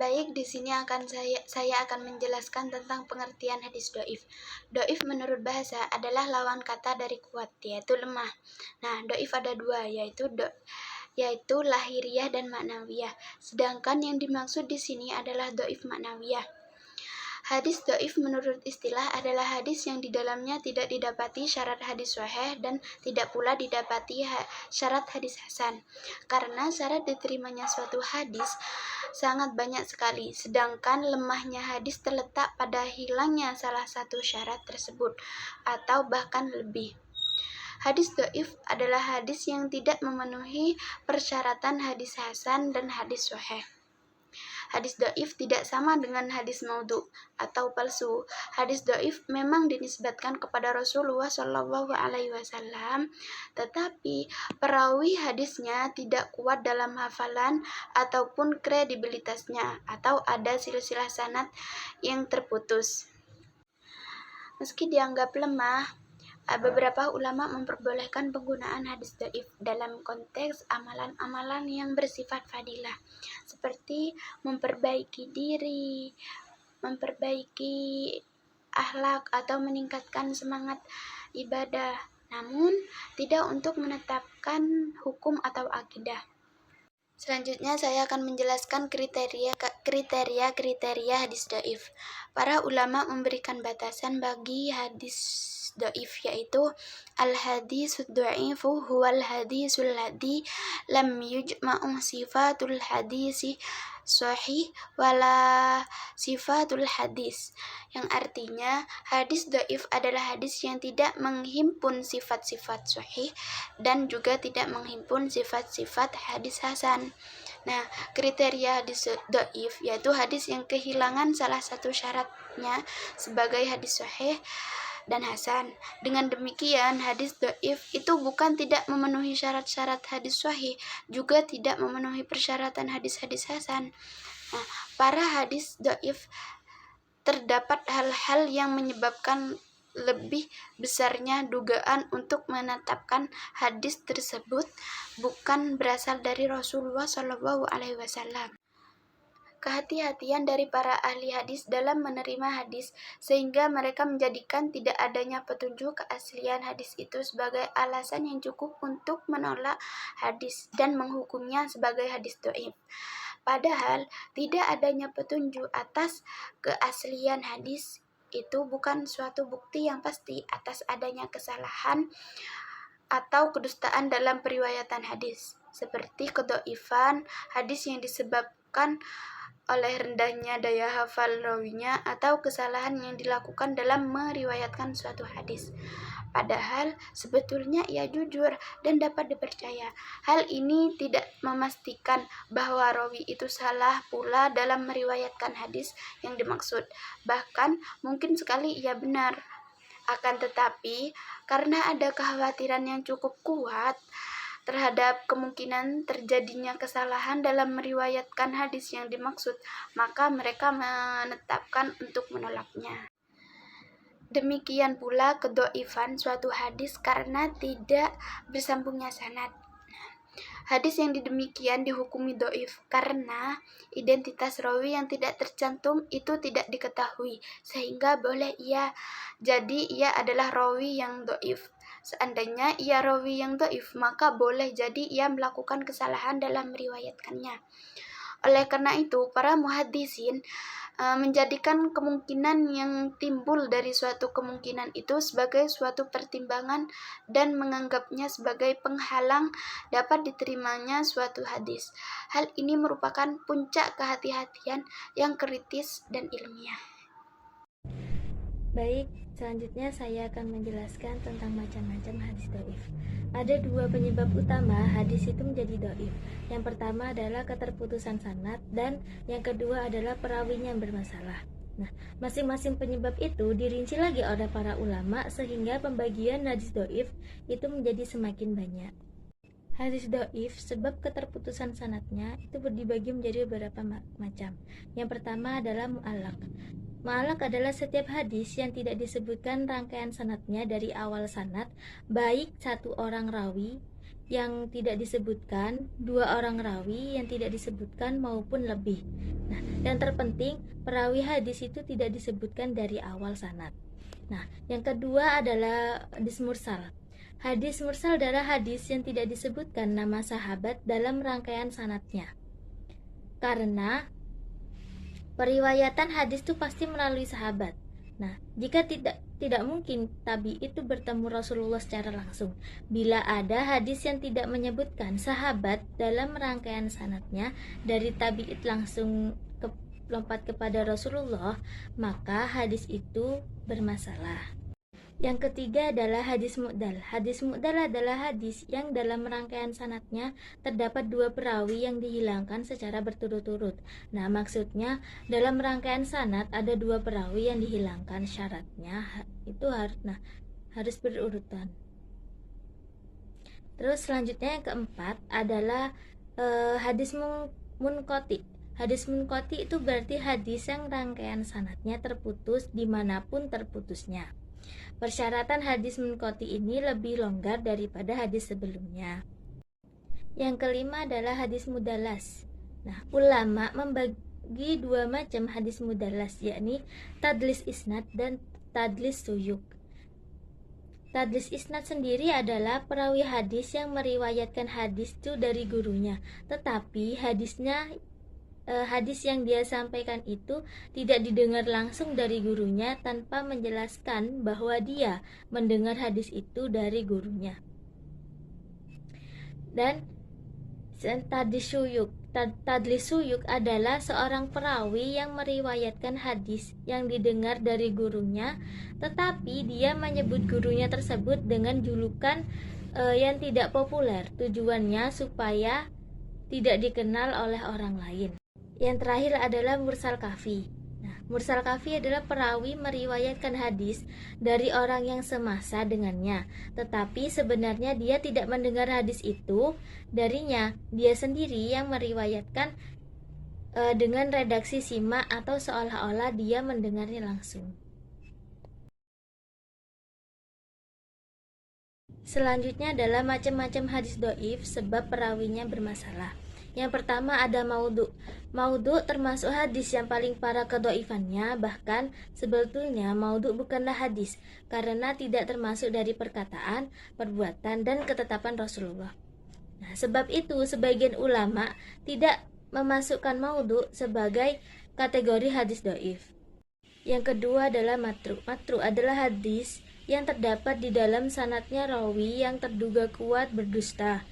Baik, di sini saya akan menjelaskan tentang pengertian hadis doif. Doif menurut bahasa adalah lawan kata dari kuat, yaitu lemah. Nah, doif ada dua, yaitu lahiriah dan maknawiyah. Sedangkan yang dimaksud di sini adalah doif maknawiyah. Hadis doif menurut istilah adalah hadis yang di dalamnya tidak didapati syarat hadis sahih dan tidak pula didapati syarat hadis hasan. Karena syarat diterimanya suatu hadis sangat banyak sekali, sedangkan lemahnya hadis terletak pada hilangnya salah satu syarat tersebut, atau bahkan lebih. Hadis doif adalah hadis yang tidak memenuhi persyaratan hadis hasan dan hadis sahih. Hadis doif tidak sama dengan hadis maudhu atau palsu. Hadis doif memang dinisbatkan kepada Rasulullah Shallallahu Alaihi Wasallam, tetapi perawi hadisnya tidak kuat dalam hafalan ataupun kredibilitasnya, atau ada silsilah sanad yang terputus. Meski dianggap lemah, beberapa ulama memperbolehkan penggunaan hadis dhaif dalam konteks amalan-amalan yang bersifat fadilah, seperti memperbaiki diri, memperbaiki akhlak, atau meningkatkan semangat ibadah, namun tidak untuk menetapkan hukum atau akidah. Selanjutnya saya akan menjelaskan kriteria hadis dhaif. Para ulama memberikan batasan bagi hadis dhaif, yaitu al-hadis dha'ifu huwal hadisul ladzi lam yujma'u sifatul hadisi sahih wala sifatul hadis, yang artinya hadis dhaif adalah hadis yang tidak menghimpun sifat-sifat sahih dan juga tidak menghimpun sifat-sifat hadis hasan. Nah, kriteria hadis dhaif yaitu hadis yang kehilangan salah satu syaratnya sebagai hadis sahih dan hasan. Dengan demikian, hadis dhaif itu bukan tidak memenuhi syarat-syarat hadis sahih, juga tidak memenuhi persyaratan hadis-hadis hasan. Nah, para hadis dhaif terdapat hal-hal yang menyebabkan lebih besarnya dugaan untuk menetapkan hadis tersebut bukan berasal dari Rasulullah Shallallahu Alaihi Wasallam. Kehati-hatian dari para ahli hadis dalam menerima hadis, sehingga mereka menjadikan tidak adanya petunjuk keaslian hadis itu sebagai alasan yang cukup untuk menolak hadis dan menghukumnya sebagai hadis dhaif. Padahal tidak adanya petunjuk atas keaslian hadis itu bukan suatu bukti yang pasti atas adanya kesalahan atau kedustaan dalam periwayatan hadis, seperti kedhaifan hadis yang disebabkan oleh rendahnya daya hafal rawinya atau kesalahan yang dilakukan dalam meriwayatkan suatu hadis. Padahal sebetulnya ia jujur dan dapat dipercaya. Hal ini tidak memastikan bahwa rawi itu salah pula dalam meriwayatkan hadis yang dimaksud. Bahkan mungkin sekali ia benar. Akan tetapi, karena ada kekhawatiran yang cukup kuat terhadap kemungkinan terjadinya kesalahan dalam meriwayatkan hadis yang dimaksud, maka mereka menetapkan untuk menolaknya. Demikian pula kedhaifan suatu hadis karena tidak bersambungnya sanad. Hadis yang demikian dihukumi dhaif karena identitas rawi yang tidak tercantum itu tidak diketahui, sehingga boleh jadi ia adalah rawi yang dhaif. Seandainya ia rawi yang dhaif, maka boleh jadi ia melakukan kesalahan dalam meriwayatkannya. Oleh karena itu, para muhaddisin menjadikan kemungkinan yang timbul dari suatu kemungkinan itu sebagai suatu pertimbangan dan menganggapnya sebagai penghalang dapat diterimanya suatu hadis. Hal ini merupakan puncak kehati-hatian yang kritis dan ilmiah. Baik, selanjutnya saya akan menjelaskan tentang macam-macam hadis dhaif. Ada dua penyebab utama hadis itu menjadi dhaif. Yang pertama adalah keterputusan sanad dan yang kedua adalah perawinya yang bermasalah. Nah, masing-masing penyebab itu dirinci lagi oleh para ulama sehingga pembagian hadis dhaif itu menjadi semakin banyak. Hadis dhaif sebab keterputusan sanadnya itu dibagi menjadi beberapa macam. Yang pertama adalah mu'allaq. Mu'allaq adalah setiap hadis yang tidak disebutkan rangkaian sanadnya dari awal sanad, baik satu orang rawi yang tidak disebutkan, 2 orang rawi yang tidak disebutkan maupun lebih. Nah, yang terpenting perawi hadis itu tidak disebutkan dari awal sanad. Nah, yang kedua adalah hadis mursal. Hadis mursal adalah hadis yang tidak disebutkan nama sahabat dalam rangkaian sanadnya. Karena periwayatan hadis itu pasti melalui sahabat. Nah, jika tidak mungkin tabi itu bertemu Rasulullah secara langsung. Bila ada hadis yang tidak menyebutkan sahabat dalam rangkaian sanadnya dari tabi'it langsung lompat kepada Rasulullah, maka hadis itu bermasalah. Yang ketiga adalah hadis mu'dal. Hadis mu'dal adalah hadis yang dalam rangkaian sanadnya terdapat 2 perawi yang dihilangkan secara berturut-turut. Nah, maksudnya dalam rangkaian sanad ada 2 perawi yang dihilangkan, syaratnya itu harus berurutan. Terus selanjutnya yang keempat adalah hadis munqati. Hadis munqati itu berarti hadis yang rangkaian sanadnya terputus dimanapun terputusnya. Persyaratan hadis munqati ini lebih longgar daripada hadis sebelumnya. Yang kelima adalah hadis mudalas. Nah, ulama membagi 2 macam hadis mudalas, yakni tadlis isnad dan tadlis suyuk. Tadlis isnad sendiri adalah perawi hadis yang meriwayatkan hadis itu dari gurunya, tetapi hadis yang dia sampaikan itu tidak didengar langsung dari gurunya tanpa menjelaskan bahwa dia mendengar hadis itu dari gurunya. Dan tadlis suyuk adalah seorang perawi yang meriwayatkan hadis yang didengar dari gurunya, tetapi dia menyebut gurunya tersebut dengan julukan yang tidak populer. Tujuannya supaya tidak dikenal oleh orang lain. Yang terakhir adalah mursal kafi. Nah, mursal kafi adalah perawi meriwayatkan hadis dari orang yang semasa dengannya, tetapi sebenarnya dia tidak mendengar hadis itu darinya. Dia sendiri yang meriwayatkan dengan redaksi simak atau seolah-olah dia mendengarnya langsung. Selanjutnya adalah macam-macam hadis doif sebab perawinya bermasalah. Yang pertama ada maudhu. Maudhu termasuk hadis yang paling parah kedoifannya, bahkan sebetulnya maudhu bukanlah hadis karena tidak termasuk dari perkataan, perbuatan, dan ketetapan Rasulullah. Nah, sebab itu sebagian ulama tidak memasukkan maudhu sebagai kategori hadis doif. Yang kedua adalah matru. Matru adalah hadis yang terdapat di dalam sanadnya rawi yang terduga kuat berdusta.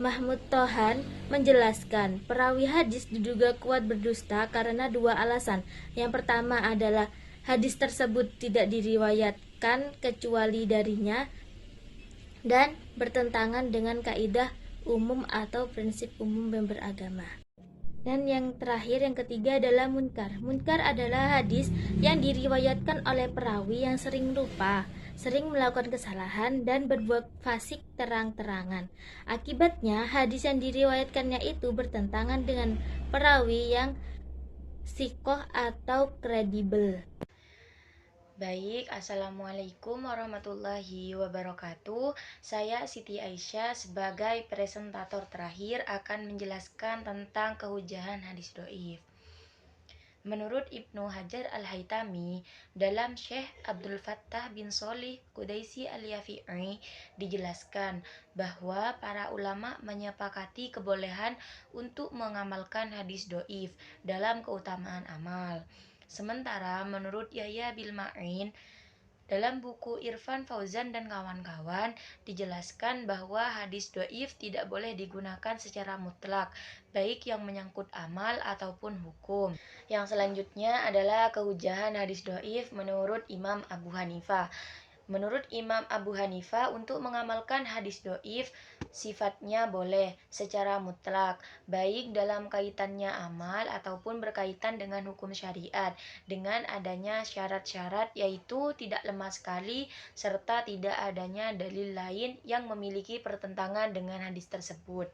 Mahmud Tohan menjelaskan, perawi hadis diduga kuat berdusta karena 2 alasan. Yang pertama adalah hadis tersebut tidak diriwayatkan kecuali darinya dan bertentangan dengan kaidah umum atau prinsip umum yang beragama. Dan yang terakhir, yang ketiga adalah munkar. Munkar adalah hadis yang diriwayatkan oleh perawi yang sering lupa, sering melakukan kesalahan, dan berbuat fasik terang-terangan. Akibatnya, hadis yang diriwayatkannya itu bertentangan dengan perawi yang sikoh atau kredibel. Baik, Assalamualaikum warahmatullahi wabarakatuh. Saya Siti Aisyah sebagai presentator terakhir akan menjelaskan tentang kehujahan hadis doif. Menurut Ibnu Hajar Al-Haytami, dalam Syekh Abdul Fattah bin Sholih Qudaisi Al-Yafi'i dijelaskan bahwa para ulama menyepakati kebolehan untuk mengamalkan hadis doif dalam keutamaan amal. Sementara menurut Yahya bil Ma'in dalam buku Irfan Fauzan dan kawan-kawan dijelaskan bahwa hadis doif tidak boleh digunakan secara mutlak, baik yang menyangkut amal ataupun hukum. Yang selanjutnya adalah kehujahan hadis doif menurut Imam Abu Hanifah. Menurut Imam Abu Hanifah, untuk mengamalkan hadis doif sifatnya boleh secara mutlak, baik dalam kaitannya amal ataupun berkaitan dengan hukum syariat, dengan adanya syarat-syarat yaitu tidak lemah sekali serta tidak adanya dalil lain yang memiliki pertentangan dengan hadis tersebut.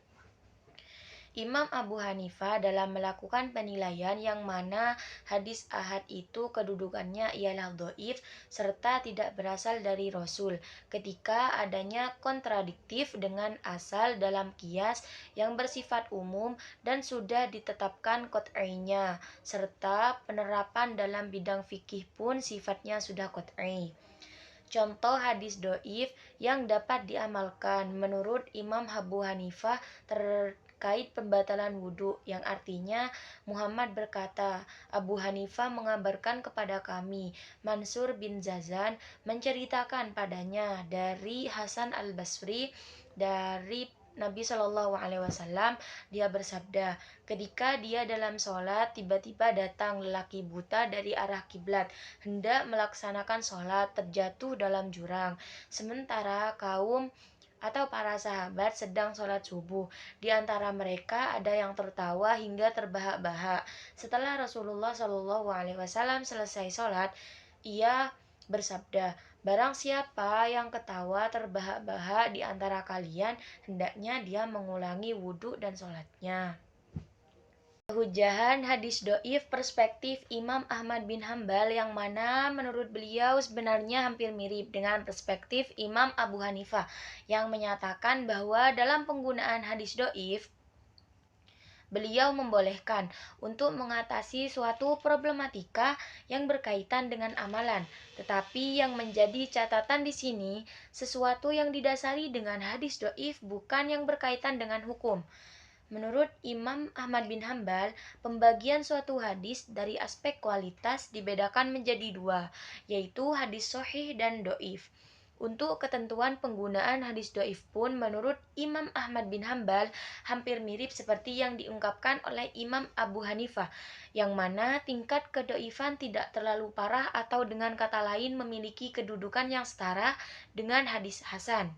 Imam Abu Hanifah dalam melakukan penilaian yang mana hadis ahad itu kedudukannya ialah dhaif serta tidak berasal dari Rasul ketika adanya kontradiktif dengan asal dalam qiyas yang bersifat umum dan sudah ditetapkan qat'inya serta penerapan dalam bidang fikih pun sifatnya sudah qat'i. Contoh hadis doif yang dapat diamalkan menurut Imam Abu Hanifah terkait pembatalan wudhu, yang artinya Muhammad berkata, Abu Hanifah mengabarkan kepada kami, Mansur bin Zazan menceritakan padanya dari Hasan al-Basri dari Nabi Shallallahu Alaihi Wasallam, dia bersabda, ketika dia dalam sholat, tiba-tiba datang lelaki buta dari arah kiblat, hendak melaksanakan sholat, terjatuh dalam jurang. Sementara kaum atau para sahabat sedang sholat subuh. Di antara mereka ada yang tertawa hingga terbahak-bahak. Setelah Rasulullah Shallallahu Alaihi Wasallam selesai sholat, ia bersabda, barang siapa yang ketawa terbahak-bahak di antara kalian, hendaknya dia mengulangi wudhu dan sholatnya. Kehujahan hadis doif perspektif Imam Ahmad bin Hambal yang mana menurut beliau sebenarnya hampir mirip dengan perspektif Imam Abu Hanifah yang menyatakan bahwa dalam penggunaan hadis doif beliau membolehkan untuk mengatasi suatu problematika yang berkaitan dengan amalan, tetapi yang menjadi catatan di sini sesuatu yang didasari dengan hadis doif bukan yang berkaitan dengan hukum. Menurut Imam Ahmad bin Hambal, pembagian suatu hadis dari aspek kualitas dibedakan menjadi dua, yaitu hadis sahih dan doif. Untuk ketentuan penggunaan hadis doif pun menurut Imam Ahmad bin Hambal hampir mirip seperti yang diungkapkan oleh Imam Abu Hanifah, yang mana tingkat kedoifan tidak terlalu parah atau dengan kata lain memiliki kedudukan yang setara dengan hadis hasan.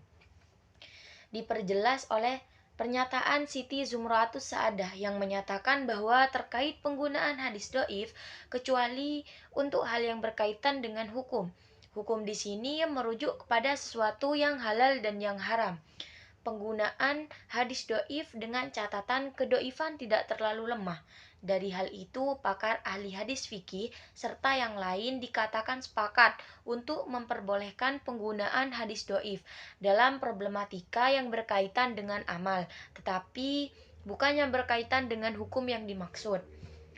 Diperjelas oleh pernyataan Siti Zumratus Sa'adah yang menyatakan bahwa terkait penggunaan hadis doif kecuali untuk hal yang berkaitan dengan hukum. Hukum di sini merujuk kepada sesuatu yang halal dan yang haram. Penggunaan hadis doif dengan catatan kedoifan tidak terlalu lemah. Dari hal itu, pakar ahli hadis fikih serta yang lain dikatakan sepakat untuk memperbolehkan penggunaan hadis doif dalam problematika yang berkaitan dengan amal, tetapi bukan yang berkaitan dengan hukum yang dimaksud.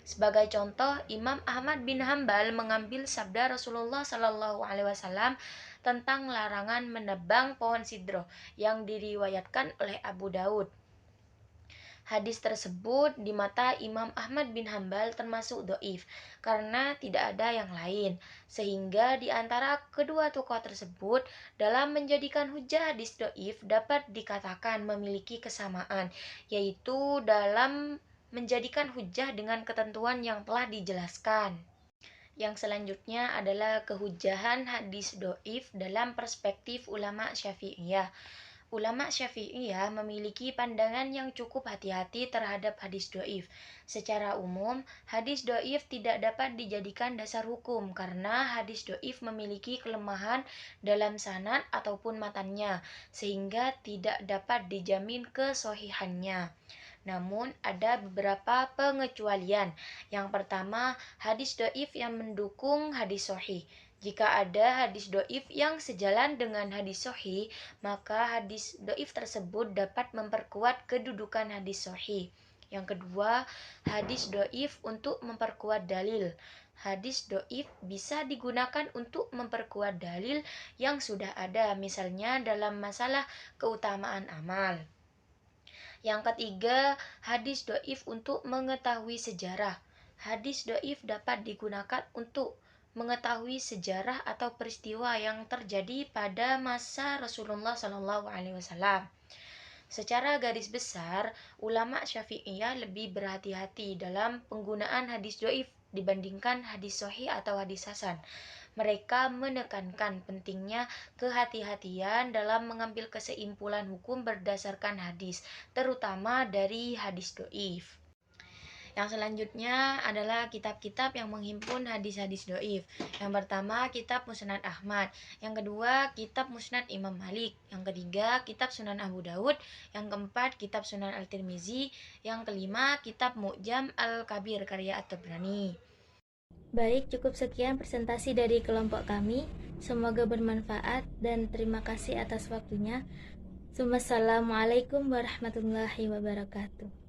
Sebagai contoh, Imam Ahmad bin Hambal mengambil sabda Rasulullah Shallallahu Alaihi Wasallam tentang larangan menebang pohon sidro yang diriwayatkan oleh Abu Daud. Hadis tersebut di mata Imam Ahmad bin Hambal termasuk doif karena tidak ada yang lain, sehingga di antara kedua tokoh tersebut dalam menjadikan hujah hadis doif dapat dikatakan memiliki kesamaan, yaitu dalam menjadikan hujah dengan ketentuan yang telah dijelaskan. Yang selanjutnya adalah kehujahan hadis doif dalam perspektif ulama Syafi'iyah. Ulama Syafi'iyah memiliki pandangan yang cukup hati-hati terhadap hadis doif. Secara umum, hadis doif tidak dapat dijadikan dasar hukum karena hadis doif memiliki kelemahan dalam sanad ataupun matannya, sehingga tidak dapat dijamin kesohihannya. Namun ada beberapa pengecualian. Yang pertama, hadis doif yang mendukung hadis sahih. Jika ada hadis doif yang sejalan dengan hadis sahih, maka hadis doif tersebut dapat memperkuat kedudukan hadis sahih. Yang kedua, hadis doif untuk memperkuat dalil. Hadis doif bisa digunakan untuk memperkuat dalil yang sudah ada, misalnya dalam masalah keutamaan amal. Yang ketiga, hadis doif untuk mengetahui sejarah. Hadis doif dapat digunakan untuk mengetahui sejarah atau peristiwa yang terjadi pada masa Rasulullah SAW. Secara garis besar, ulama Syafi'iyah lebih berhati-hati dalam penggunaan hadis doif dibandingkan hadis sahih atau hadis hasan. Mereka menekankan pentingnya kehati-hatian dalam mengambil kesimpulan hukum berdasarkan hadis, terutama dari hadis doif. Yang selanjutnya adalah kitab-kitab yang menghimpun hadis-hadis doif. Yang pertama, kitab Musnad Ahmad. Yang kedua, kitab Musnad Imam Malik. Yang ketiga, kitab Sunan Abu Daud. Yang keempat, kitab Sunan Al-Tirmizi. Yang kelima, kitab Mu'jam Al-Kabir karya At-Tabrani. Baik, cukup sekian presentasi dari kelompok kami. Semoga bermanfaat dan terima kasih atas waktunya. Wassalamualaikum warahmatullahi wabarakatuh.